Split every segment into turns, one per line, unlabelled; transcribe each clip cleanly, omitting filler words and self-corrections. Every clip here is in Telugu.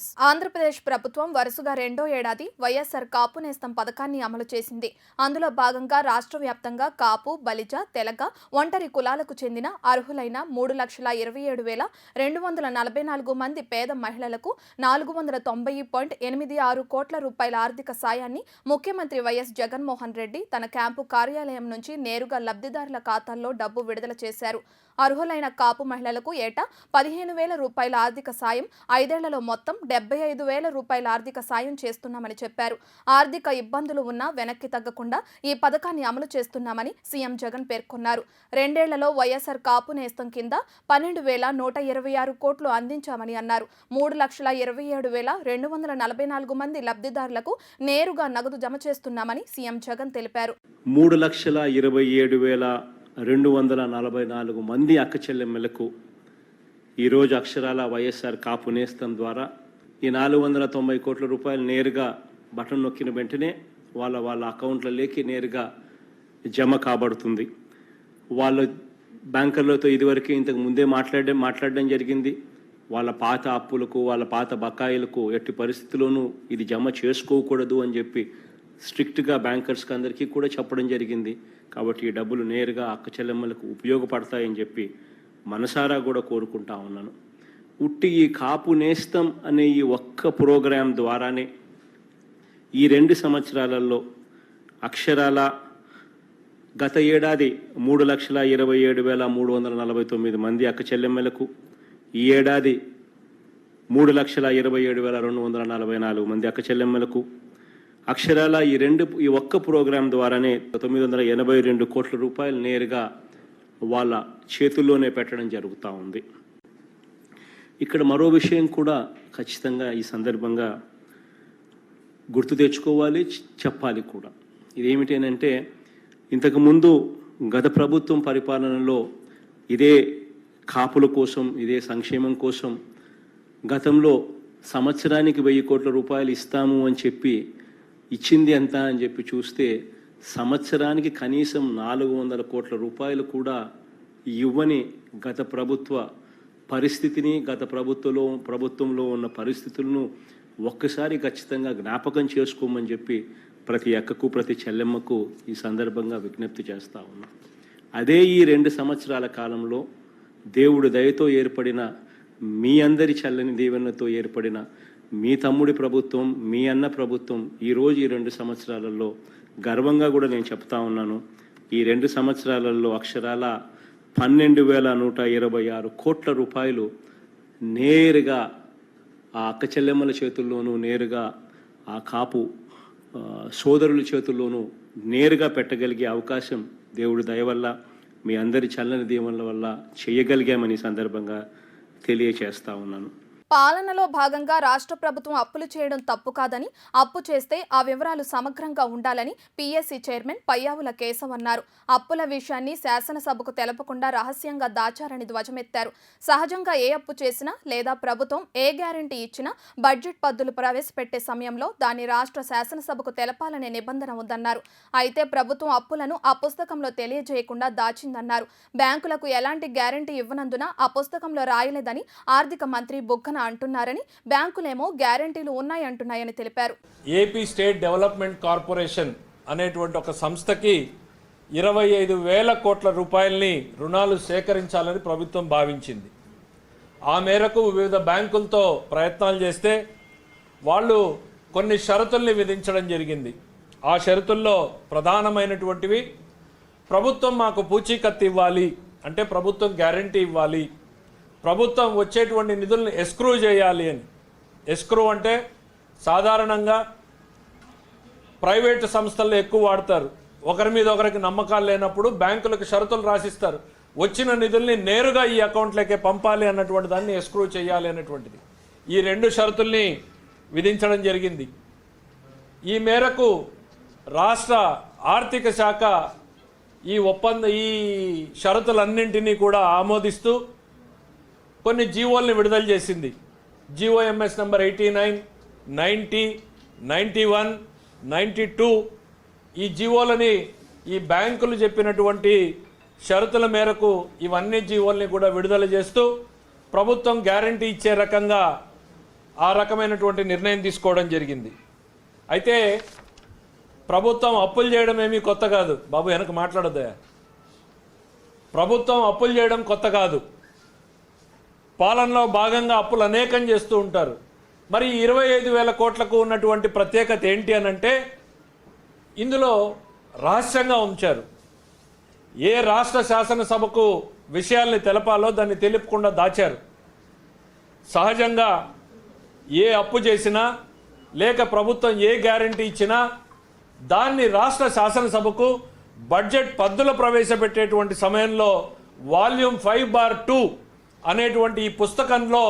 న్యూస్. ఆంధ్రప్రదేశ్ ప్రభుత్వం వరుసగా రెండో ఏడాది వైఎస్ఆర్ కాపు నేస్తం పథకాన్ని అమలు చేసింది. అందులో భాగంగా రాష్ట్ర వ్యాప్తంగా కాపు, బలిజ, తెలగ, ఒంటరి కులాలకు చెందిన అర్హులైన 3,27,244 మంది పేద మహిళలకు 490.86 కోట్ల రూపాయల ఆర్థిక సాయాన్ని ముఖ్యమంత్రి వైఎస్ జగన్మోహన్ రెడ్డి తన క్యాంపు కార్యాలయం నుంచి నేరుగా లబ్ధిదారుల ఖాతాల్లో డబ్బు విడుదల చేశారు. అర్హులైన కాపు మహిళలకు ఏటా 15,000 రూపాయల ఆర్థిక సాయం, 5 ఏళ్లలో మొత్తం 75,000 రూపాయల ఆర్థిక సాయం చేస్తున్నామని చెప్పారు. ఆర్థిక ఇబ్బందులు ఉన్నా వెనక్కి తగ్గకుండా ఈ పథకాన్ని అమలు చేస్తున్నామని సీఎం జగన్ పేర్కొన్నారు. 2 ఏళ్లలో వైఎస్ఆర్ కాపు నేస్తం కింద 12,126 కోట్లు అందించామని అన్నారు. 3,27,244 మంది లబ్ధిదారులకు నేరుగా నగదు జమ చేస్తున్నామని సీఎం జగన్ తెలిపారు.
3,27,244 మంది అక్క చెల్లెమ్మలకు ఈరోజు అక్షరాల వైఎస్ఆర్ కాపు నేస్తం ద్వారా ఈ 490 కోట్ల రూపాయలు నేరుగా బటన్ నొక్కిన వెంటనే వాళ్ళ అకౌంట్లలోకి నేరుగా జమ కాబడుతుంది. వాళ్ళ బ్యాంకర్లతో ఇదివరకు ఇంతకు ముందే మాట్లాడడం జరిగింది. వాళ్ళ పాత అప్పులకు, వాళ్ళ పాత బకాయిలకు ఎట్టి పరిస్థితుల్లోనూ ఇది జమ చేసుకోకూడదు అని చెప్పి స్ట్రిక్ట్గా బ్యాంకర్స్కి అందరికీ కూడా చెప్పడం జరిగింది. కాబట్టి ఈ డబ్బులు నేరుగా అక్క చెల్లెమ్మలకు ఉపయోగపడతాయని చెప్పి మనసారా కూడా కోరుకుంటా ఉన్నాను. ఉట్టి ఈ కాపు నేస్తం అనే ఈ ఒక్క ప్రోగ్రాం ద్వారానే ఈ 2 సంవత్సరాలలో అక్షరాల గత ఏడాది 3,27,349 మంది అక్క చెల్లెమ్మలకు, ఈ ఏడాది 3,27,244 మంది అక్క చెల్లెమ్మలకు అక్షరాల ఈ ఒక్క ప్రోగ్రాం ద్వారానే 982 కోట్ల రూపాయలు నేరుగా వాళ్ళ చేతుల్లోనే పెట్టడం జరుగుతూ ఉంది. ఇక్కడ మరో విషయం కూడా ఖచ్చితంగా ఈ సందర్భంగా గుర్తు తెచ్చుకోవాలి, చెప్పాలి కూడా. ఇదేమిటంటే ఇంతకుముందు గత ప్రభుత్వం పరిపాలనలో ఇదే కాపుల కోసం, ఇదే సంక్షేమం కోసం గతంలో సంవత్సరానికి 1,000 కోట్ల రూపాయలు ఇస్తాము అని చెప్పి ఇచ్చింది ఎంత అని చెప్పి చూస్తే సంవత్సరానికి కనీసం 400 కోట్ల రూపాయలు కూడా ఇవ్వని గత ప్రభుత్వ పరిస్థితిని, గత ప్రభుత్వంలో ఉన్న పరిస్థితులను ఒక్కసారి ఖచ్చితంగా జ్ఞాపకం చేసుకోమని చెప్పి ప్రతి అక్కకు, ప్రతి చెల్లెమ్మకు ఈ సందర్భంగా విజ్ఞప్తి చేస్తూ ఉన్నాం. అదే ఈ 2 సంవత్సరాల కాలంలో దేవుడి దయతో ఏర్పడిన, మీ అందరి చల్లని దీవెనతో ఏర్పడిన మీ తమ్ముడి ప్రభుత్వం, మీ అన్న ప్రభుత్వం ఈరోజు ఈ 2 సంవత్సరాలలో గర్వంగా కూడా నేను చెప్తా ఉన్నాను. ఈ 2 సంవత్సరాలలో అక్షరాల 12,126 కోట్ల రూపాయలు నేరుగా ఆ అక్క చెల్లెమ్మల చేతుల్లోనూ, నేరుగా ఆ కాపు సోదరుల చేతుల్లోనూ నేరుగా పెట్టగలిగే అవకాశం దేవుడి దయ వల్ల, మీ అందరి చల్లని దీవెనల వల్ల చేయగలిగామని సందర్భంగా తెలియచేస్తా ఉన్నాను.
పాలనలో భాగంగా రాష్ట్ర ప్రభుత్వం అప్పులు చేయడం తప్పు కాదని, అప్పు చేస్తే ఆ వివరాలు సమగ్రంగా ఉండాలని పీఎస్సీ చైర్మన్ పయ్యావుల కేశవ్ అన్నారు. అప్పుల విషయాన్ని శాసనసభకు తెలపకుండా రహస్యంగా దాచారని ధ్వజమెత్తారు. సహజంగా ఏ అప్పు చేసినా లేదా ప్రభుత్వం ఏ గ్యారంటీ ఇచ్చినా బడ్జెట్ పద్దులు ప్రవేశపెట్టే సమయంలో దాన్ని రాష్ట్ర శాసనసభకు తెలపాలనే నిబంధన ఉందన్నారు. అయితే ప్రభుత్వం అప్పులను ఆ పుస్తకంలో తెలియజేయకుండా దాచిందన్నారు. బ్యాంకులకు ఎలాంటి గ్యారంటీ ఇవ్వనందున ఆ పుస్తకంలో రాయలేదని ఆర్థిక మంత్రి బుగ్గన అంటున్నారని, బ్యాంకులేమో గ్యారంటీలు ఉన్నాయంటున్నాయని తెలిపారు.
ఏపీ స్టేట్ డెవలప్మెంట్ కార్పొరేషన్ అనేటువంటి ఒక సంస్థకి 25,000 కోట్ల రూపాయలని రుణాలు సేకరించాలని ప్రభుత్వం భావించింది. ఆ మేరకు వివిధ బ్యాంకులతో ప్రయత్నాలు చేస్తే వాళ్ళు కొన్ని షరతుల్ని విధించడం జరిగింది. ఆ షరతుల్లో ప్రధానమైనటువంటివి, ప్రభుత్వం మాకు పూచీకత్తు ఇవ్వాలి, అంటే ప్రభుత్వం గ్యారంటీ ఇవ్వాలి, ప్రభుత్వం వచ్చేటువంటి నిధులను ఎస్క్రూ చేయాలి అని. ఎస్క్రూ అంటే సాధారణంగా ప్రైవేటు సంస్థల్లో ఎక్కువ వాడతారు. ఒకరి మీద ఒకరికి నమ్మకాలు లేనప్పుడు బ్యాంకులకు షరతులు రాసిస్తారు. వచ్చిన నిధుల్ని నేరుగా ఈ అకౌంట్లోకే పంపాలి అన్నటువంటి దాన్ని ఎస్క్రూ చేయాలి అన్నటువంటిది. ఈ 2 షరతుల్ని విధించడం జరిగింది. ఈ మేరకు రాష్ట్ర ఆర్థిక శాఖ ఈ షరతులన్నింటినీ కూడా ఆమోదిస్తూ కొన్ని జీవోల్ని విడుదల చేసింది. జీఓఎంఎస్ నంబర్ 89, 90, 91, 92 ఈ జీవోలని ఈ బ్యాంకులు చెప్పినటువంటి షరతుల మేరకు ఇవన్నీ జీవోల్ని కూడా విడుదల చేస్తూ ప్రభుత్వం గ్యారంటీ ఇచ్చే రకంగా ఆ రకమైనటువంటి నిర్ణయం తీసుకోవడం జరిగింది. అయితే ప్రభుత్వం అప్పులు చేయడం ఏమీ కొత్త కాదు. బాబు వెనక మాట్లాడొద్దా. ప్రభుత్వం అప్పులు చేయడం కొత్త కాదు. పాలనలో భాగంగా అప్పులు అనేకం చేస్తూ ఉంటారు. మరి 25,000 కోట్లకు ఉన్నటువంటి ప్రత్యేకత ఏంటి అనంటే ఇందులో రహస్యంగా ఉంచారు. ఏ రాష్ట్ర శాసనసభకు విషయాల్ని తెలపాలో దాన్ని తెలుపకుండా దాచారు. సహజంగా ఏ అప్పు చేసినా లేక ప్రభుత్వం ఏ గ్యారంటీ ఇచ్చినా దాన్ని రాష్ట్ర శాసనసభకు బడ్జెట్ పద్దులు ప్రవేశపెట్టేటువంటి సమయంలో వాల్యూమ్ 5/2 అనేటువంటి ఈ పుస్తకంలో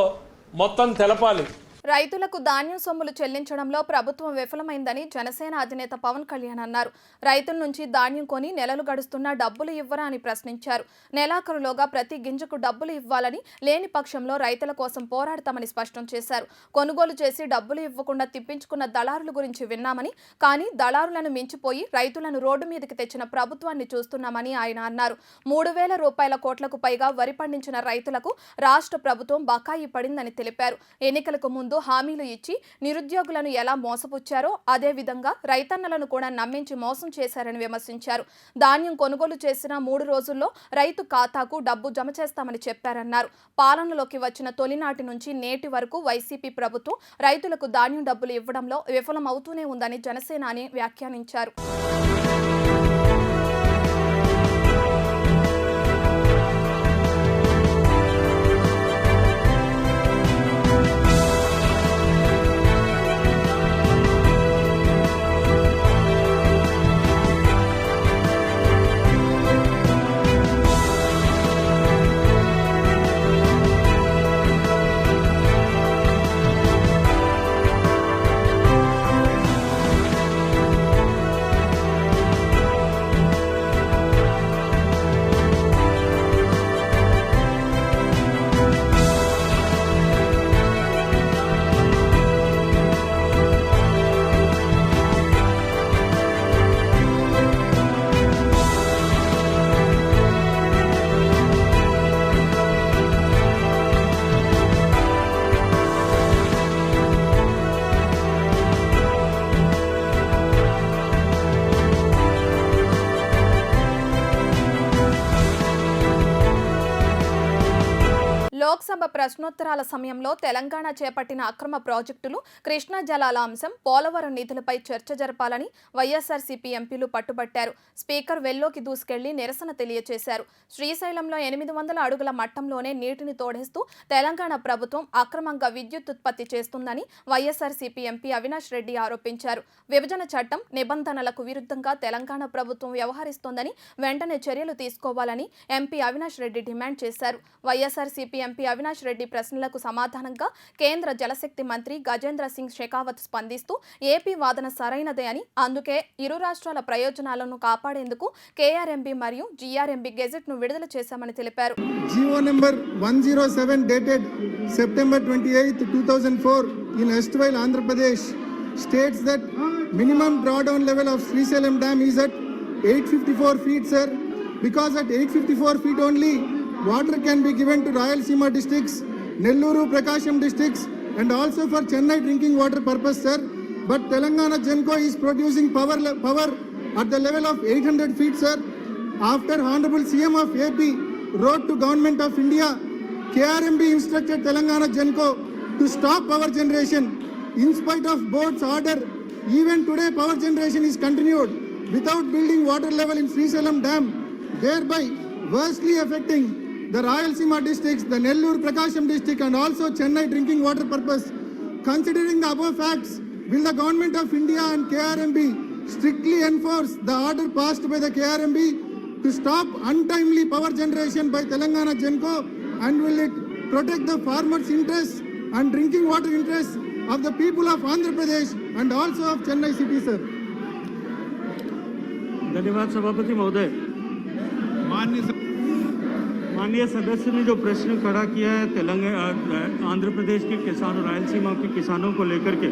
మొత్తం తెలపాలి.
రైతులకు ధాన్యం సొమ్ములు చెల్లించడంలో ప్రభుత్వం విఫలమైందని జనసేన అధినేత పవన్ కళ్యాణ్ అన్నారు. రైతుల నుంచి ధాన్యం కొని నెలలు గడుస్తున్నా డబ్బులు ఇవ్వరా అని ప్రశ్నించారు. నెలాఖరులోగా ప్రతి గింజకు డబ్బులు ఇవ్వాలని, లేని పక్షంలో రైతుల కోసం పోరాడతామని స్పష్టం చేశారు. కొనుగోలు చేసి డబ్బులు ఇవ్వకుండా తిప్పించుకున్న దళారుల గురించి విన్నామని, కానీ దళారులను మించిపోయి రైతులను రోడ్డు మీదకి తెచ్చిన ప్రభుత్వాన్ని చూస్తున్నామని ఆయన అన్నారు. 3,000 కోట్లకు పైగా వరి పండించిన రైతులకు రాష్ట్ర ప్రభుత్వం బకాయి పడిందని తెలిపారు. ఎన్నికలకు ముందు హామీలు ఇచ్చి నిరుద్యోగులను ఎలా మోసపుచ్చారో అదే విధంగా రైతన్నలను కూడా నమ్మించి మోసం చేశారని విమర్శించారు. ధాన్యం కొనుగోలు చేసిన 3 రోజుల్లో రైతు ఖాతాకు డబ్బు జమ చేస్తామని చెప్పారన్నారు. పాలనలోకి వచ్చిన తొలినాటి నుంచి నేటి వరకు వైసీపీ ప్రభుత్వం రైతులకు ధాన్యం డబ్బులు ఇవ్వడంలో విఫలమవుతూనే ఉందని జనసేనాని వ్యాఖ్యానించారు. లోక్సభ ప్రశ్నోత్తరాల సమయంలో తెలంగాణ చేపట్టిన అక్రమ ప్రాజెక్టులు, కృష్ణా జలాల అంశం, పోలవరం నిధులపై చర్చ జరపాలని వైఎస్ఆర్సీపీ ఎంపీలు పట్టుబట్టారు. స్పీకర్ వెల్లోకి దూసుకెళ్లి నిరసన తెలియజేశారు. శ్రీశైలంలో 800 అడుగుల మట్టంలోనే నీటిని తోడేస్తూ తెలంగాణ ప్రభుత్వం అక్రమంగా విద్యుత్ ఉత్పత్తి చేస్తుందని వైఎస్ఆర్సీపీ ఎంపీ అవినాష్ రెడ్డి ఆరోపించారు. విభజన చట్టం నిబంధనలకు విరుద్ధంగా తెలంగాణ ప్రభుత్వం వ్యవహరిస్తోందని వెంటనే చర్యలు తీసుకోవాలని ఎంపీ అవినాష్ రెడ్డి డిమాండ్ చేశారు. వైఎస్ఆర్సీపీ ఎంపీ అవినాష్ రెడ్డి ప్రశ్నలకు సమాధానంగా కేంద్ర జలశక్తి మంత్రి గజేంద్ర సింగ్ షెకావత్ స్పందిస్తూ ఏపీ వాదన సరైనదే అని, అందుకే ఇరు రాష్ట్రాల ప్రయోజనాలను కాపాడేందుకు కేఆర్ఎంబీ మరియు జీఆర్ఎంబీ గెజెట్ ను విడుదల చేశామని తెలిపారు.
GO number 107 dated September 28, 2004 in erstwhile Andhra Pradesh states that minimum drawdown level of Srisailam Dam is at 854 feet, sir. Because at 854 feet only water can be given to Rayalaseema districts, Nelluru, Prakasham districts and also for Chennai drinking water purpose, sir. But Telangana Genco is producing power at the level of 800 feet, sir. After Honorable CM of AP wrote to Government of India, KRMB instructed Telangana Genco to stop power generation. In spite of board's order, even today power generation is continued without building water level in Srisailam Dam, thereby worstly affecting the Rayalaseema districts, the Nellore Prakasham district and also Chennai drinking water purpose. Considering the above facts, will the Government of India and KRMB strictly enforce the order passed by the KRMB to stop untimely power generation by Telangana Genco, and will it protect the farmers' interests and drinking water interests of the people of Andhra Pradesh and also of Chennai city, sir?
धन्यवाद सभापति महोदय। माननीय सदस्य ने जो प्रश्न खड़ा किया है तेलंगाना आंध्र प्रदेश के किसानों, रायलसीमा के किसानों को लेकर के,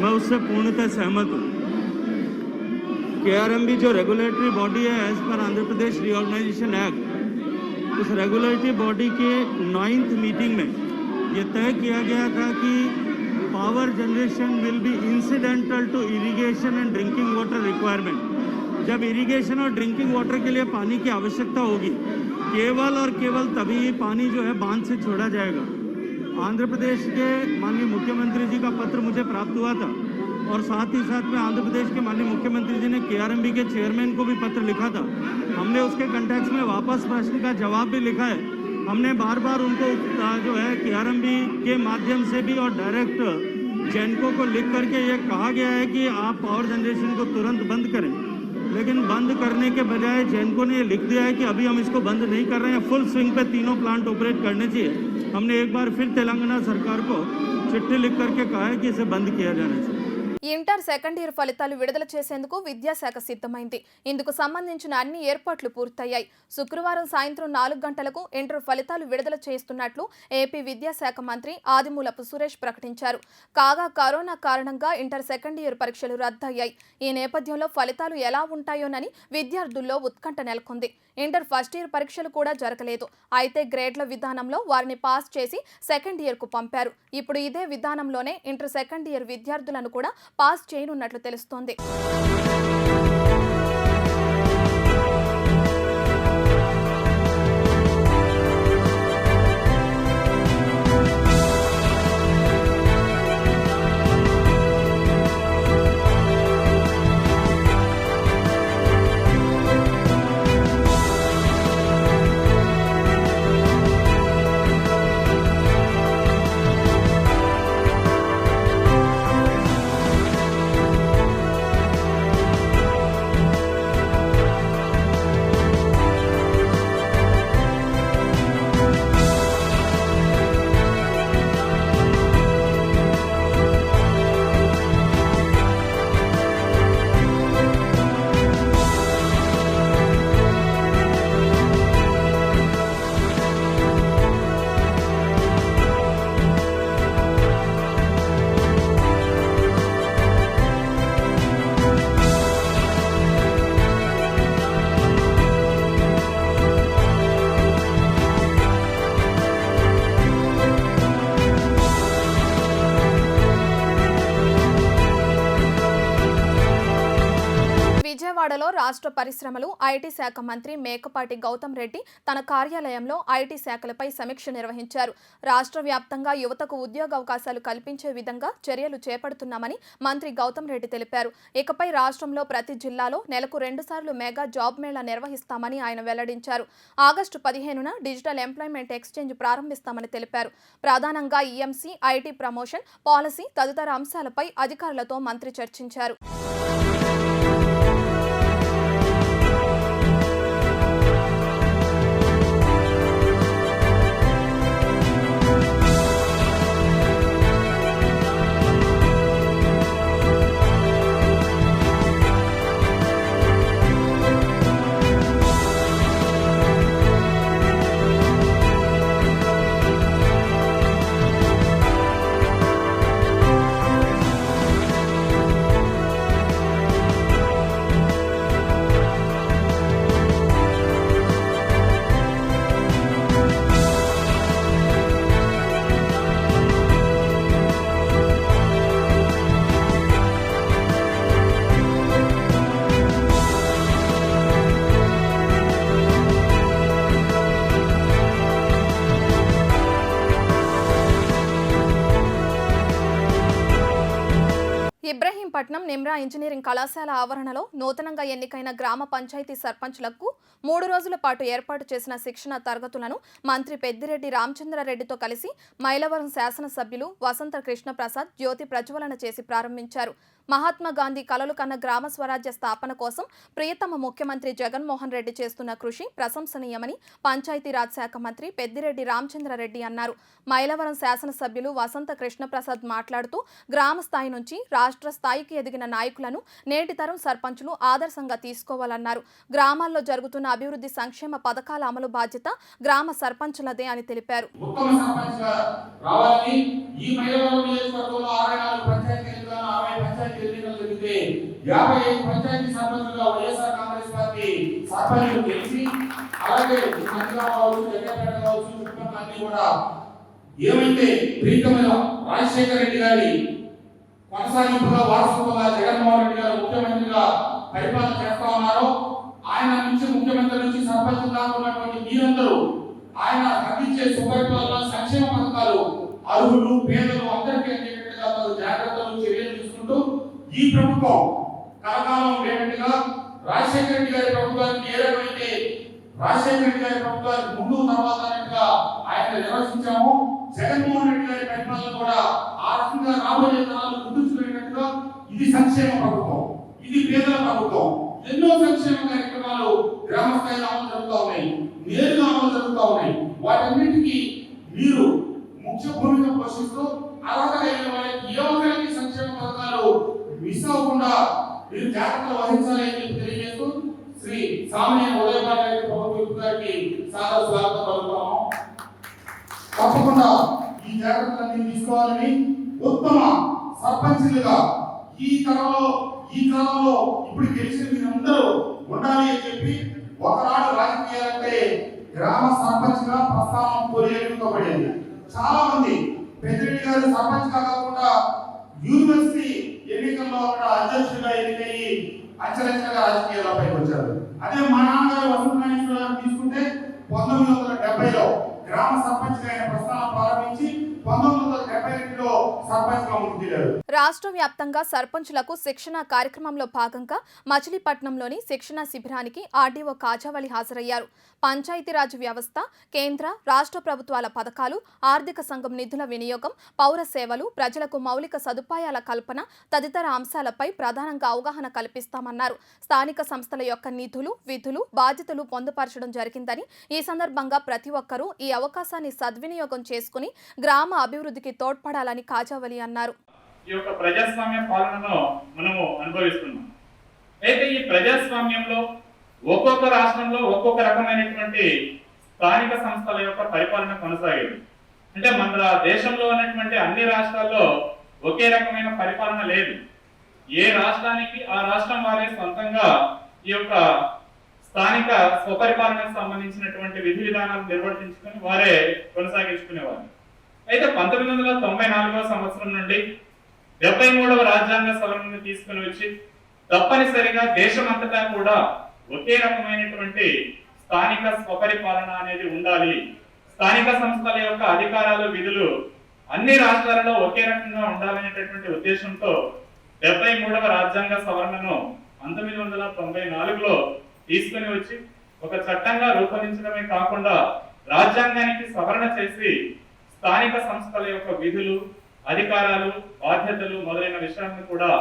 मैं उससे पूर्णतः सहमत हूँ। केआरएमबी जो रेगुलेटरी बॉडी है as per Andhra Pradesh reorganisation act, उस रेगुलेटरी बॉडी के 9th मीटिंग में ये तय किया गया था कि power generation will be incidental to irrigation and drinking water requirement. जब इरिगेशन और ड्रिंकिंग वाटर के लिए पानी की आवश्यकता होगी, केवल और केवल तभी पानी जो है बांध से छोड़ा जाएगा। आंध्र प्रदेश के माननीय मुख्यमंत्री जी का पत्र मुझे प्राप्त हुआ था और साथ ही साथ में आंध्र प्रदेश के माननीय मुख्यमंत्री जी ने KRMB के चेयरमैन को भी पत्र लिखा था। हमने उसके कंटेक्स्ट में वापस प्रश्न का जवाब भी लिखा है। हमने बार बार उनको जो है KRMB के माध्यम से भी और डायरेक्ट जेनको को लिख करके ये कहा गया है कि आप पावर जनरेशन को तुरंत बंद करें, लेकिन बंद करने के बजाय जेनको ने ये लिख दिया है कि अभी हम इसको बंद नहीं कर रहे हैं, फुल स्विंग पे तीनों प्लांट ऑपरेट करने चाहिए। हमने एक बार फिर तेलंगाना सरकार को चिट्ठी लिख करके कहा है कि इसे बंद किया जाना चाहिए।
ఇంటర్ సెకండ్ ఇయర్ ఫలితాలు విడుదల చేసేందుకు విద్యాశాఖ సిద్ధమైంది. ఇందుకు సంబంధించిన అన్ని ఏర్పాట్లు పూర్తయ్యాయి. శుక్రవారం సాయంత్రం 4 గంటలకు ఇంటర్ ఫలితాలు విడుదల చేస్తున్నట్లు ఏపీ విద్యాశాఖ మంత్రి ఆదిమూలపు సురేష్ ప్రకటించారు. కాగా కరోనా కారణంగా ఇంటర్ సెకండ్ ఇయర్ పరీక్షలు రద్దయ్యాయి. ఈ నేపథ్యంలో ఫలితాలు ఎలా ఉంటాయోనని విద్యార్థుల్లో ఉత్కంఠ నెలకొంది. ఇంటర్ ఫస్ట్ ఇయర్ పరీక్షలు కూడా జరగలేదు. అయితే గ్రేడ్ల విధానంలో వారిని పాస్ చేసి సెకండ్ ఇయర్ కు పంపారు. ఇప్పుడు ఇదే విధానంలోనే ఇంటర్ సెకండ్ ఇయర్ విద్యార్థులను కూడా పాస్ చేయనున్నట్లు తెలుస్తోంది. విజయవాడలో రాష్ట్ర పరిశ్రమలు ఐటీ శాఖ మంత్రి మేకపాటి గౌతమ్ రెడ్డి తన కార్యాలయంలో ఐటీ శాఖలపై సమీక్ష నిర్వహించారు. రాష్ట్ర వ్యాప్తంగా యువతకు ఉద్యోగ అవకాశాలు కల్పించే విధంగా చర్యలు చేపడుతున్నామని మంత్రి గౌతమ్ రెడ్డి తెలిపారు. ఇకపై రాష్ట్రంలో ప్రతి జిల్లాలో నెలకు 2 సార్లు మెగా జాబ్ మేళా నిర్వహిస్తామని ఆయన వెల్లడించారు. ఆగస్టు 15న డిజిటల్ ఎంప్లాయ్మెంట్ ఎక్స్చేంజ్ ప్రారంభిస్తామని తెలిపారు. ప్రధానంగా ఈఎంసీ, ఐటీ ప్రమోషన్ పాలసీ తదితర అంశాలపై అధికారులతో మంత్రి చర్చించారు. ఇబ్రహీంపట్నం నిమ్రా ఇంజనీరింగ్ కళాశాల ఆవరణలో నూతనంగా ఎన్నికైన గ్రామ పంచాయతీ సర్పంచ్లకు 3 రోజుల పాటు ఏర్పాటు చేసిన శిక్షణ తరగతులను మంత్రి పెద్దిరెడ్డి రామచంద్రారెడ్డితో కలిసి మైలవరం శాసనసభ్యులు వసంత కృష్ణప్రసాద్ జ్యోతి ప్రజ్వలన చేసి ప్రారంభించారు. మహాత్మా గాంధీ కలలు కన్న గ్రామ స్వరాజ్య స్థాపన కోసం ప్రియతమ ముఖ్యమంత్రి జగన్మోహన్ రెడ్డి చేస్తున్న కృషి ప్రశంసనీయమని పంచాయతీరాజ్ శాఖ మంత్రి పెద్దిరెడ్డి రామచంద్రారెడ్డి అన్నారు. మైలవరం శాసనసభ్యులు వసంత కృష్ణప్రసాద్ మాట్లాడుతూ గ్రామ స్థాయి నుంచి రాష్ట్ర స్థాయికి ఎదిగిన నాయకులను నేటి తరం సర్పంచులు ఆదర్శంగా తీసుకోవాలన్నారు. గ్రామాల్లో జరుగుతున్న అభివృద్ధి సంక్షేమ పథకాల అమలు బాధ్యత గ్రామ సర్పంచులదే అని తెలిపారు.
ఏమైతే ప్రీతమైన రాజశేఖర రెడ్డి గారి కొనసాగింపుగా వారసత్వంగా జగన్మోహన్ రెడ్డి గారు ముఖ్యమంత్రిగా పరిపాలన చేస్తా ఉన్నారో, ఆయన నుంచి ముఖ్యమంత్రి నుంచి సర్పంచ్ దాకా ఉన్నటువంటి మీరందరూ ఆయన అందించే సుపరిపాలన సంక్షేమ పథకాలు అర్హులు పేదలు అందరికీ అందేటట్టుగా జాగ్రత్తలు చర్యలు తీసుకుంటూ ఈ ప్రభుత్వం కలకాలం ఉండేటట్టుగా రాజశేఖర రెడ్డి గారి ప్రభుత్వానికి ఏ రకమైతే రాజశేఖర రెడ్డి గారి ప్రభుత్వానికి ముందు తర్వాత అన్నట్టుగా ఆయన నిర్వహించాము, జగన్మోహన్ రెడ్డి గారి పరిపాలన కూడా ఆ రకంగా రాబోయే తరాలు గుర్తుంచుకునేటట్టుగా ఇది సంక్షేమ ప్రభుత్వం, ఇది పేదల ప్రభుత్వం. ఎన్నో సంక్షేమ కార్యక్రమాలు గ్రామ స్థాయిలో అమలు జరుగుతూ ఉన్నాయి, నేరుగా అమలు జరుగుతూ ఉన్నాయి. వాటన్నిటికీ మీరు ముఖ్య భూమిక పోషిస్తూ అర్హత కలిగిన వాళ్ళకి ఏ ఒక్కరికి సంక్షేమ పథకాలు మిస్ అవ్వకుండా మీరు జాగ్రత్తలు వహించాలి అని చెప్పి తెలియజేస్తూ శ్రీ సామాన్య ఉదయపాల్ గారి ప్రభుత్వ గారికి సాదర స్వాగతం పలుకుతాము. తప్పకుండా ఈ జాగ్రత్తలన్నీ తీసుకోవాలని, ఉత్తమ సర్పంచులుగా ఈ కాలంలో ఇప్పుడు గెలిచిన మీరందరూ ఉండాలి అని చెప్పి ఒకనాడు రాజకీయాలంటే గ్రామ సర్పంచ్ గా ప్రస్థానం కోరేడుకోబడింది. చాలా మంది పెద్దిరెడ్డి గారు సర్పంచ్ గా కాకుండా యూనివర్సిటీ ఎన్నికల్లో అక్కడ అధ్యక్షుడిగా ఎన్నికయ్యి అంచెలంచెలుగా రాజకీయాలపైకి వచ్చారు. అదే మా నాన్నగారు వసంతనాథేశ్వర గారు తీసుకుంటే 1970లో గ్రామ సర్పంచ్ గా ఆయన ప్రస్థానం ప్రారంభించి 1972లో సర్పంచ్ గా ముందుకెళ్లారు.
రాష్ట్ర వ్యాప్తంగా సర్పంచులకు శిక్షణ కార్యక్రమంలో భాగంగా మచిలీపట్నంలోని శిక్షణ శిబిరానికి ఆర్డీఓ కాజావళి హాజరయ్యారు. పంచాయతీరాజ్ వ్యవస్థ, కేంద్ర రాష్ట్ర ప్రభుత్వాల పథకాలు, ఆర్థిక సంఘం నిధుల వినియోగం, పౌర సేవలు, ప్రజలకు మౌలిక సదుపాయాల కల్పన తదితర అంశాలపై ప్రధానంగా అవగాహన కల్పిస్తామన్నారు. స్థానిక సంస్థల యొక్క నిధులు, విధులు, బాధ్యతలు పొందుపరచడం జరిగిందని, ఈ సందర్భంగా ప్రతి ఒక్కరూ ఈ అవకాశాన్ని సద్వినియోగం చేసుకుని గ్రామ అభివృద్ధికి తోడ్పడాలని కాజావళి అన్నారు.
ఈ యొక్క ప్రజాస్వామ్య పాలనను మనము అనుభవిస్తున్నాం. అయితే ఈ ప్రజాస్వామ్యంలో ఒక్కొక్క రాష్ట్రంలో ఒక్కొక్క రకమైనటువంటి స్థానిక సంస్థల యొక్క పరిపాలన కొనసాగేది. అంటే మన దేశంలో ఉన్నటువంటి అన్ని రాష్ట్రాల్లో ఒకే రకమైన పరిపాలన లేదు. ఏ రాష్ట్రానికి ఆ రాష్ట్రం వారే సొంతంగా ఈ యొక్క స్థానిక స్వపరిపాలనకు సంబంధించినటువంటి విధి విధానాలు నిర్వర్తించుకొని వారే కొనసాగించుకునేవారు. అయితే 1994వ సంవత్సరం నుండి 73వ రాజ్యాంగ సవరణను తీసుకుని వచ్చి తప్పనిసరిగా దేశమంతటా కూడా ఒకే రకమైనటువంటి స్థానిక స్వపరిపాలన అనేది ఉండాలి, స్థానిక సంస్థల యొక్క అధికారాలు, విధులు అన్ని రాష్ట్రాలలో ఒకే రకంగా ఉండాలనేటటువంటి ఉద్దేశంతో 73వ రాజ్యాంగ సవరణను 1994లో తీసుకుని వచ్చి ఒక చట్టంగా రూపొందించడమే కాకుండా రాజ్యాంగానికి సవరణ చేసి స్థానిక సంస్థల యొక్క విధులు, అధికారాలు, బాధ్యతలు మొదలైన విషయాలను కూడా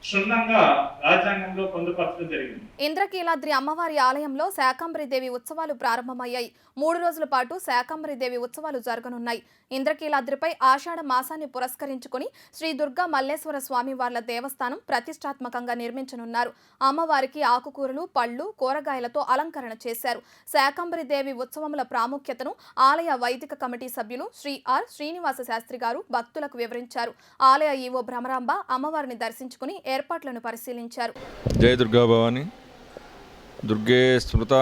క్షుణ్ణంగా రాజ్యాంగంలో పొందుపరచడం జరిగింది.
ఇంద్రకీలాద్రి అమ్మవారి ఆలయంలో శాకంబరీదేవి ఉత్సవాలు ప్రారంభమయ్యాయి. 3 రోజుల పాటు శాకంబరీదేవి ఉత్సవాలు జరగనున్నాయి. ఇంద్రకీలాద్రిపై ఆషాఢ మాసాన్ని పురస్కరించుకుని శ్రీ దుర్గా మల్లేశ్వర స్వామి వార్ల దేవస్థానం ప్రతిష్టాత్మకంగా నిర్మించనున్నారు. అమ్మవారికి ఆకుకూరలు, పళ్ళు, కూరగాయలతో అలంకరణ చేశారు. శాకంబరీదేవి ఉత్సవముల ప్రాముఖ్యతను ఆలయ వైదిక కమిటీ సభ్యులు శ్రీ ఆర్ శ్రీనివాస శాస్త్రి గారు భక్తులకు వివరించారు. ఆలయ ఈవో భ్రమరాంబ అమ్మవారిని దర్శించుకుని ఏర్పాట్లను పరిశీలించారు.
జయ దుర్గా భవాని. దుర్గే స్మృత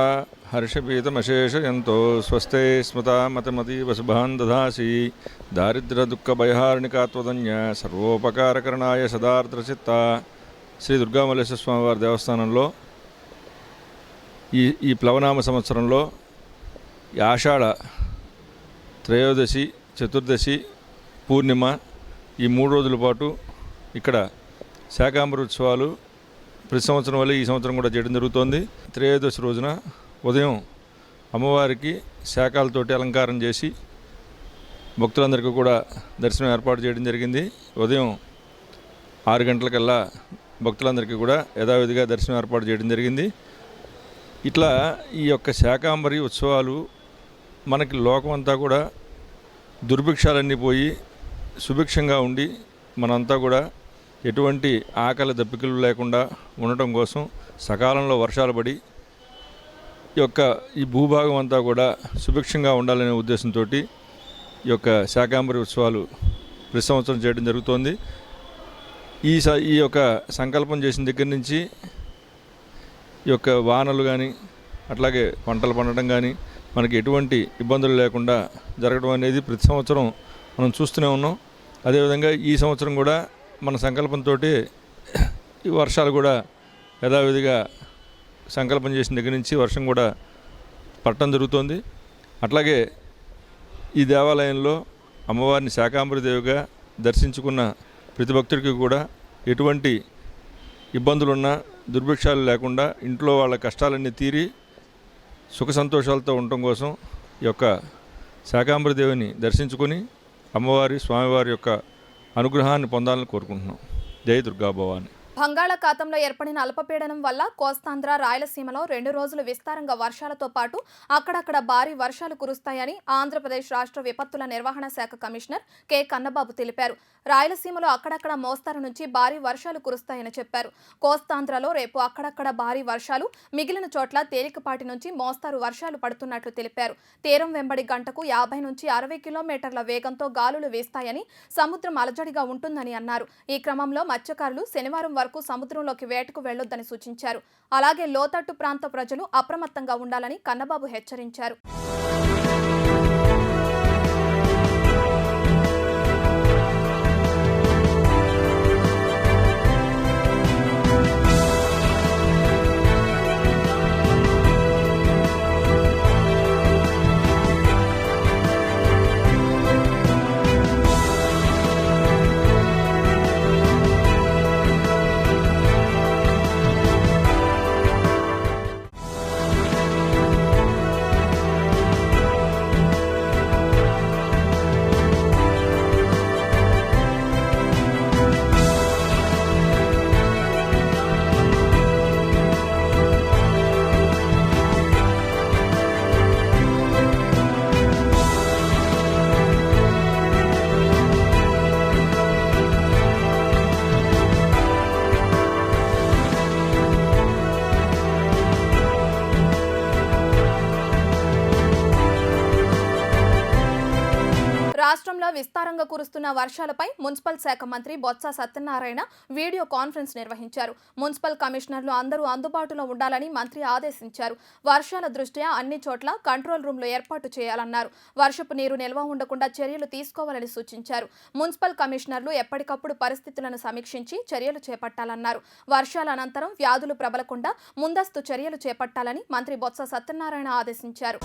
హర్షపీతమశేషయంతో స్వస్తే స్మృత మతమతీవ శుభాన్ దదాసి దారిద్ర్య దుఃఖ భయహారిణికాత్వదన్య సర్వోపకారకరణాయ సదార్ద్రచిత్త. శ్రీ దుర్గామల్లేశ్వర స్వామివారి దేవస్థానంలో ఈ ప్లవనామ సంవత్సరంలో ఆషాఢ త్రయోదశి, చతుర్దశి, పూర్ణిమ ఈ 3 రోజుల పాటు ఇక్కడ శాకాంబరి ఉత్సవాలు ప్రతి సంవత్సరం వల్ల ఈ సంవత్సరం కూడా చేయడం జరుగుతోంది. త్రయోదశి రోజున ఉదయం అమ్మవారికి శాకాలతోటి అలంకారం చేసి భక్తులందరికీ కూడా దర్శనం ఏర్పాటు చేయడం జరిగింది. ఉదయం 6 గంటలకల్లా భక్తులందరికీ కూడా యథావిధిగా దర్శనం ఏర్పాటు చేయడం జరిగింది. ఇట్లా ఈ యొక్క శాకాంబరి ఉత్సవాలు మనకి లోకమంతా కూడా దుర్భిక్షాలన్నీ పోయి సుభిక్షంగా ఉండి మనంతా కూడా ఎటువంటి ఆకలి దప్పికలు లేకుండా ఉండటం కోసం సకాలంలో వర్షాలు పడి ఈ భూభాగం అంతా కూడా సుభిక్షంగా ఉండాలనే ఉద్దేశంతో ఈ యొక్క శాకాంబరి ఉత్సవాలు ప్రతి సంవత్సరం చేయడం జరుగుతోంది. ఈ యొక్క సంకల్పం చేసిన దగ్గర నుంచి ఈ యొక్క వానలు కానీ అట్లాగే పంటలు పండడం కానీ మనకి ఎటువంటి ఇబ్బందులు లేకుండా జరగడం అనేది ప్రతి సంవత్సరం మనం చూస్తూనే ఉన్నాం. అదేవిధంగా ఈ సంవత్సరం కూడా మన సంకల్పంతో ఈ వర్షాలు కూడా యథావిధిగా సంకల్పం చేసిన దగ్గర నుంచి వర్షం కూడా పట్టడం జరుగుతోంది. అట్లాగే ఈ దేవాలయంలో అమ్మవారిని శాకాంబరిదేవిగా దర్శించుకున్న ప్రతి భక్తుడికి కూడా ఎటువంటి ఇబ్బందులున్నా దుర్భిక్షాలు లేకుండా ఇంట్లో వాళ్ళ కష్టాలన్నీ తీరి సుఖ సంతోషాలతో ఉండటం కోసం ఈ యొక్క శాకాంబరిదేవిని దర్శించుకొని అమ్మవారి స్వామివారి యొక్క అనుగ్రహాన్ని పొందాలని కోరుకుంటున్నాం. జై దుర్గా భవాని.
బంగాళాఖాతంలో ఏర్పడిన అల్పపీడనం వల్ల కోస్తాంధ్ర, రాయలసీమలో 2 రోజులు విస్తారంగా వర్షాలతో పాటు అక్కడక్కడ భారీ వర్షాలు కురుస్తాయని ఆంధ్రప్రదేశ్ రాష్ట్ర విపత్తుల నిర్వహణ శాఖ కమిషనర్ కె కన్నబాబు తెలిపారు. రాయలసీమలో అక్కడక్కడ మోస్తారు నుంచి భారీ వర్షాలు కురుస్తాయని చెప్పారు. కోస్తాంధ్రలో రేపు అక్కడక్కడ భారీ వర్షాలు, మిగిలిన చోట్ల తేలికపాటి నుంచి మోస్తారు వర్షాలు పడుతున్నట్లు తెలిపారు. తీరం వెంబడి గంటకు 50 నుంచి 60 కిలోమీటర్ల వేగంతో గాలులు వీస్తాయని, సముద్రం అలజడిగా ఉంటుందని అన్నారు. ఈ క్రమంలో మత్స్యకారులు శనివారం వరకు సముద్రంలోకి వేటకు వెళ్లొద్దని సూచించారు. అలాగే లోతట్టు ప్రాంత ప్రజలు అప్రమత్తంగా ఉండాలని కన్నబాబు హెచ్చరించారు. రాష్ట్రంలో విస్తారంగా కురుస్తున్న వర్షాలపై మున్సిపల్ శాఖ మంత్రి బొత్స సత్యనారాయణ వీడియో కాన్ఫరెన్స్ నిర్వహించారు. మున్సిపల్ కమిషనర్లు అందరూ అందుబాటులో ఉండాలని మంత్రి ఆదేశించారు. వర్షాల దృష్ట్యా అన్ని చోట్ల కంట్రోల్ రూమ్లు ఏర్పాటు చేయాలన్నారు. వర్షపు నీరు నిల్వ ఉండకుండా చర్యలు తీసుకోవాలని సూచించారు. మున్సిపల్ కమిషనర్లు ఎప్పటికప్పుడు పరిస్థితులను సమీక్షించి చర్యలు చేపట్టాలన్నారు. వర్షాల అనంతరం వ్యాధులు ప్రబలకుండా ముందస్తు చర్యలు చేపట్టాలని మంత్రి బొత్స సత్యనారాయణ ఆదేశించారు.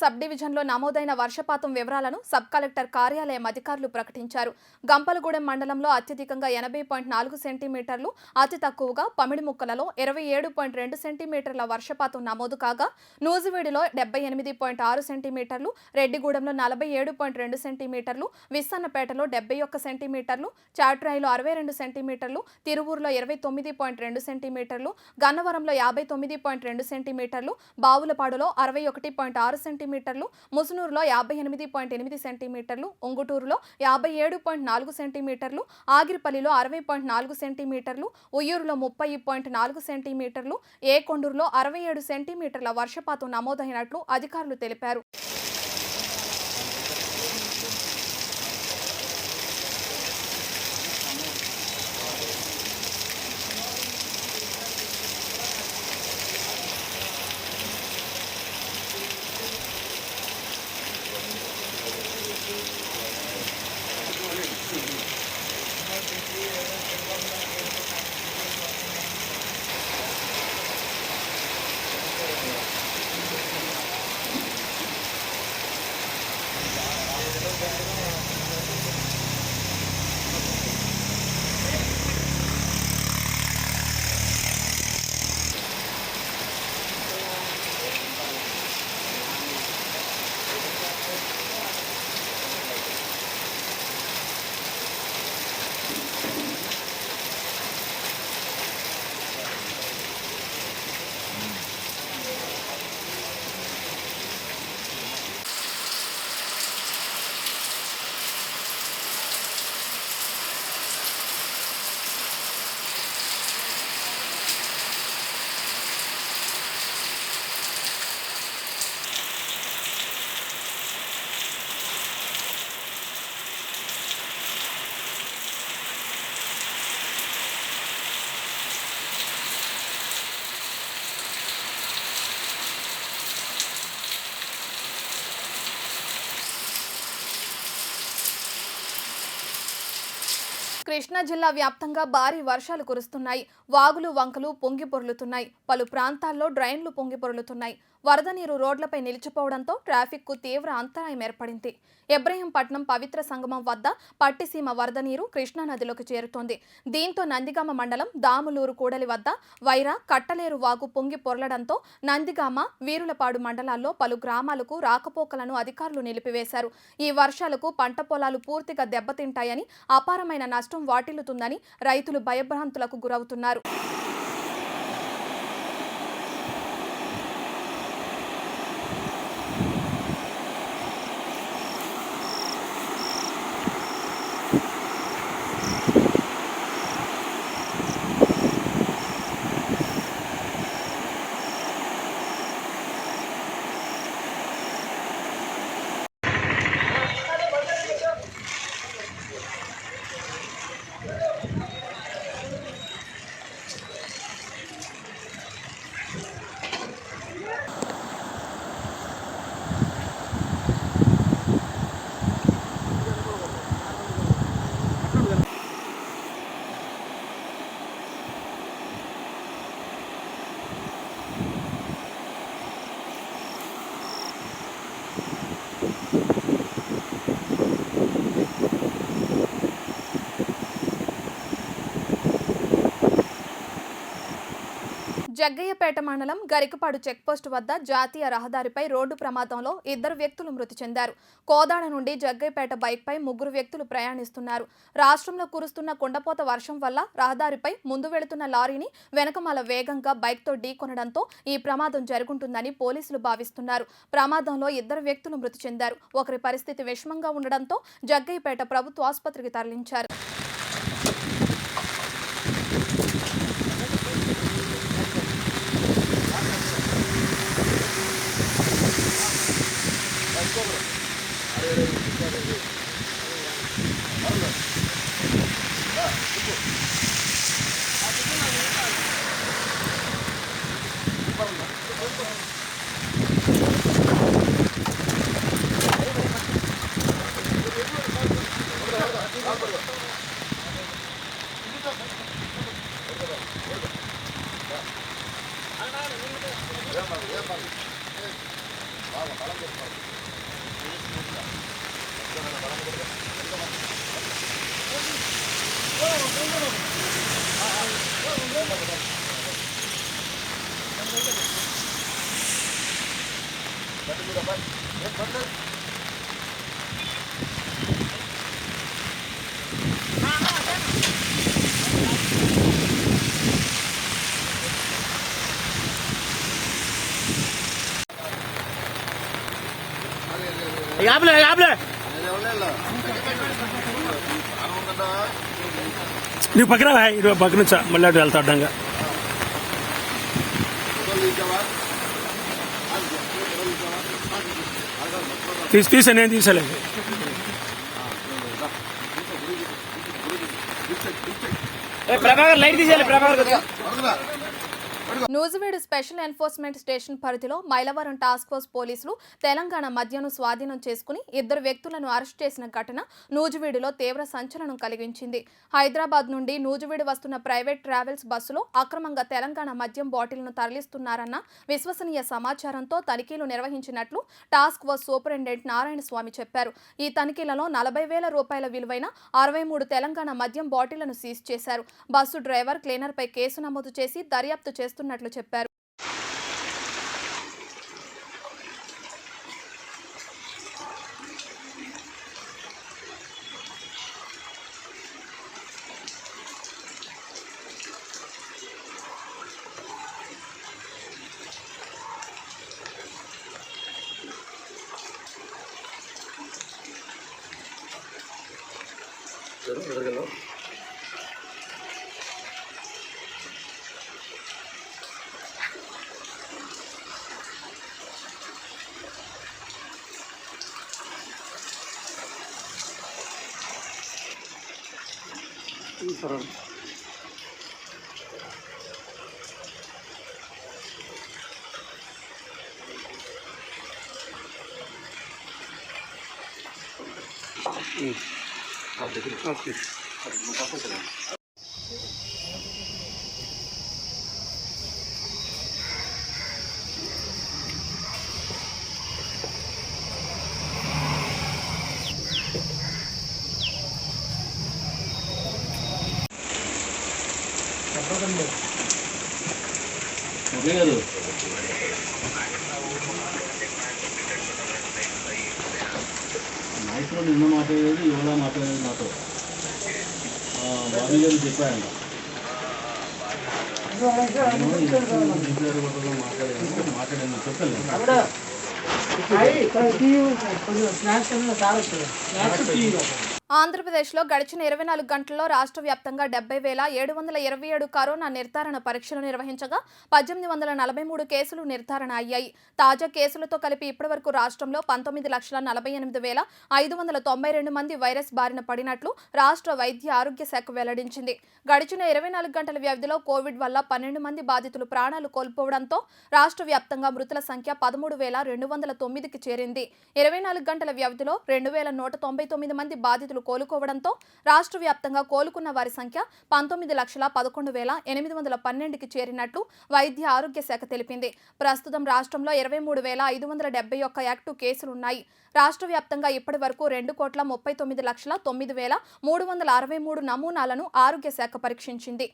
సబ్ డివిజన్లో నమోదైన వర్షపాతం వివరాలను సబ్ కలెక్టర్ కార్యాలయం అధికారులు ప్రకటించారు. గంపలగూడెం మండలంలో అత్యధికంగా 80.4 సెంటీమీటర్లు, అతి తక్కువగా పమిడిముక్కలలో 27.2 సెంటీమీటర్ల వర్షపాతం నమోదు కాగా, నూజివీడులో 78.6 సెంటీమీటర్లు, రెడ్డిగూడెంలో 47.2 సెంటీమీటర్లు, విస్సన్నపేటలో 71 సెంటీమీటర్లు, చాట్రాయిలో 62 సెంటీమీటర్లు, తిరువూరులో 29.2 సెంటీమీటర్లు, గన్నవరంలో 59.2 సెంటీమీటర్లు, బావులపాడులో 61.6 సెంటీమీటర్లు, ముసునూరులో 58.8 సెంటీమీటర్లు, ఉంగుటూరులో 57.4 సెంటీమీటర్లు, ఆగిరిపల్లిలో 60.4 సెంటీమీటర్లు, ఉయ్యూరులో 30.4 సెంటీమీటర్లు, ఏకొండూరులో 67 సెంటీమీటర్ల వర్షపాతం నమోదైనట్లు అధికారులు తెలిపారు. కృష్ణా జిల్లా వ్యాప్తంగా భారీ వర్షాలు కురుస్తున్నాయి. వాగులు వంకలు పొంగి పొర్లుతున్నాయి. పలు ప్రాంతాల్లో డ్రైన్లు పొంగి పొర్లుతున్నాయి. వరద నీరు రోడ్లపై నిలిచిపోవడంతో ట్రాఫిక్కు తీవ్ర అంతరాయం ఏర్పడింది. ఇబ్రహీంపట్నం పవిత్ర సంగమం వద్ద పట్టిసీమ వరద నీరు కృష్ణా నదిలోకి చేరుతోంది. దీంతో నందిగామ మండలం దాములూరు కూడలి వద్ద వైరా కట్టలేరు వాగు పొంగి పొర్లడంతో నందిగామ వీరులపాడు మండలాల్లో పలు గ్రామాలకు రాకపోకలను అధికారులు నిలిపివేశారు. ఈ వర్షాలకు పంట పొలాలు పూర్తిగా దెబ్బతింటాయని, అపారమైన నష్టం వాటిల్లుతుందని రైతులు భయభ్రాంతులకు గురవుతున్నారు. జగ్గయ్యపేట మండలం గరికపాడు చెక్పోస్టు వద్ద జాతీయ రహదారిపై రోడ్డు ప్రమాదంలో 2 వ్యక్తులు మృతి చెందారు. కోదాడ నుండి జగ్గయ్యపేట బైక్పై 3 వ్యక్తులు ప్రయాణిస్తున్నారు. రాష్ట్రంలో కురుస్తున్న కుండపోత వర్షం వల్ల రహదారిపై ముందు వెళుతున్న లారీని వెనకమాల వేగంగా బైక్తో ఢీకొనడంతో ఈ ప్రమాదం జరుగుతుందని పోలీసులు భావిస్తున్నారు. ప్రమాదంలో 2 వ్యక్తులు మృతి చెందారు. ఒకరి పరిస్థితి విషమంగా ఉండడంతో జగ్గయ్యపేట ప్రభుత్వ ఆసుపత్రికి తరలించారు.
నువ్వు పక్కన ఇరవై పక్క నుంచి మళ్ళీ అటు వెళ్తా అడ్డంగా తీసా నేను తీసలేదు. ప్రభాకర్ లైట్ తీసేయాలి. Prabhakar
Nuzvid special enforcement station పరిధిలో మైలవరం టాస్క్ ఫోర్స్ పోలీసులు తెలంగాణ మద్యను స్వాధీనం చేసుకుని 2 వ్యక్తులను అరెస్ట్ చేసిన ఘటన నూజివీడులో తీవ్ర సంచలనం కలిగించింది. హైదరాబాద్ నుండి నూజివీడు వస్తున్న ప్రైవేట్ ట్రావెల్స్ బస్సులో అక్రమంగా తెలంగాణ మద్యం బాటిల్ను తరలిస్తున్నారన్న విశ్వసనీయ సమాచారంతో తనిఖీలు నిర్వహించినట్లు టాస్క్ ఫోర్స్ సూపరింటెండెంట్ నారాయణ స్వామి చెప్పారు. ఈ తనిఖీలలో 40,000 రూపాయల విలువైన 63 తెలంగాణ మద్యం బాటిళ్లను సీజ్ చేశారు. బస్సు డ్రైవర్ క్లీనర్పై కేసు నమోదు చేసి దర్యాప్తు చేస్తున్నట్లు చెప్పారు.
ఓకే.
నాయకులు నిన్న మాట్లాడేది ఇవాళ మాట్లాడేది నాతో బాబీ గారు చెప్పారంట మాట్లాడాను చెప్పాను.
ఆంధ్రప్రదేశ్లో గడిచిన 24 గంటల్లో రాష్ట్ర వ్యాప్తంగా 70,727 కరోనా నిర్ధారణ పరీక్షలు నిర్వహించగా 1843 కేసులు నిర్ధారణ అయ్యాయి. తాజా కేసులతో కలిపి ఇప్పటివరకు రాష్ట్రంలో 19,48,592 మంది వైరస్ బారిన పడినట్లు రాష్ట్ర వైద్య ఆరోగ్య శాఖ వెల్లడించింది. గడిచిన 24 గంటల వ్యవధిలో కోవిడ్ వల్ల 12 మంది బాధితులు ప్రాణాలు కోల్పోవడంతో రాష్ట్ర వ్యాప్తంగా మృతుల సంఖ్య 13,209కి చేరింది. 24 గంటల వ్యవధిలో 2,199 మంది బాధితులు కోలుకోవడంతో రాష్ట్ర వ్యాప్తంగా కోలుకున్న వారి సంఖ్య 19,11,812కి చేరినట్లు వైద్య ఆరోగ్య శాఖ తెలిపింది. ప్రస్తుతం రాష్ట్రంలో 23,571 యాక్టివ్ కేసులున్నాయి. రాష్ట్ర వ్యాప్తంగా ఇప్పటి వరకు 2,39,09,363 నమూనాలను ఆరోగ్య శాఖ పరీక్షించింది.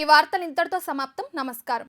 ఈ వార్తలు ఇంతటితో సమాప్తం. నమస్కారం.